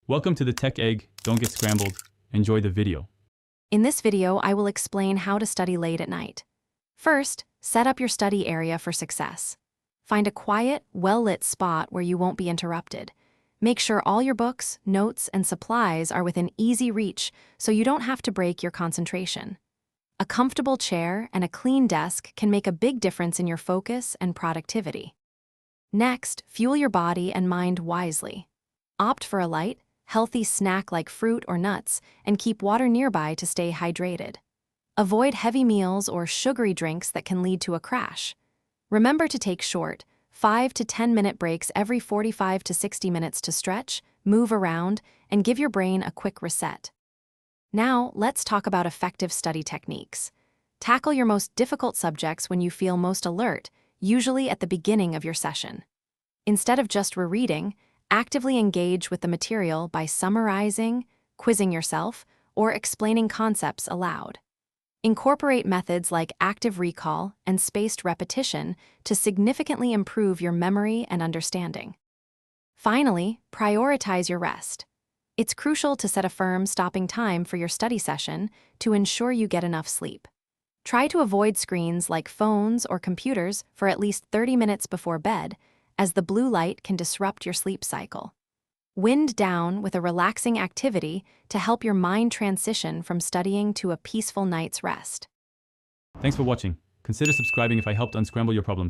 Welcome to the Tech Egg. Don't get scrambled. Enjoy the video. In this video, I will explain how to study late at night. First, set up your study area for success. Find a quiet, well-lit spot where you won't be interrupted. Make sure all your books, notes, and supplies are within easy reach so you don't have to break your concentration. A comfortable chair and a clean desk can make a big difference in your focus and productivity. Next, fuel your body and mind wisely. Opt for a light, healthy snack like fruit or nuts, and keep water nearby to stay hydrated. Avoid heavy meals or sugary drinks that can lead to a crash. Remember to take short, 5 to 10 minute breaks every 45 to 60 minutes to stretch, move around, and give your brain a quick reset. Now, let's talk about effective study techniques. Tackle your most difficult subjects when you feel most alert, usually at the beginning of your session. Instead of just rereading, actively engage with the material by summarizing, quizzing yourself, or explaining concepts aloud. Incorporate methods like active recall and spaced repetition to significantly improve your memory and understanding. Finally, prioritize your rest. It's crucial to set a firm stopping time for your study session to ensure you get enough sleep. Try to avoid screens like phones or computers for at least 30 minutes before bed, as the blue light can disrupt your sleep cycle. Wind down with a relaxing activity to help your mind transition from studying to a peaceful night's rest. Thanks for watching. Consider subscribing if I helped unscramble your problems.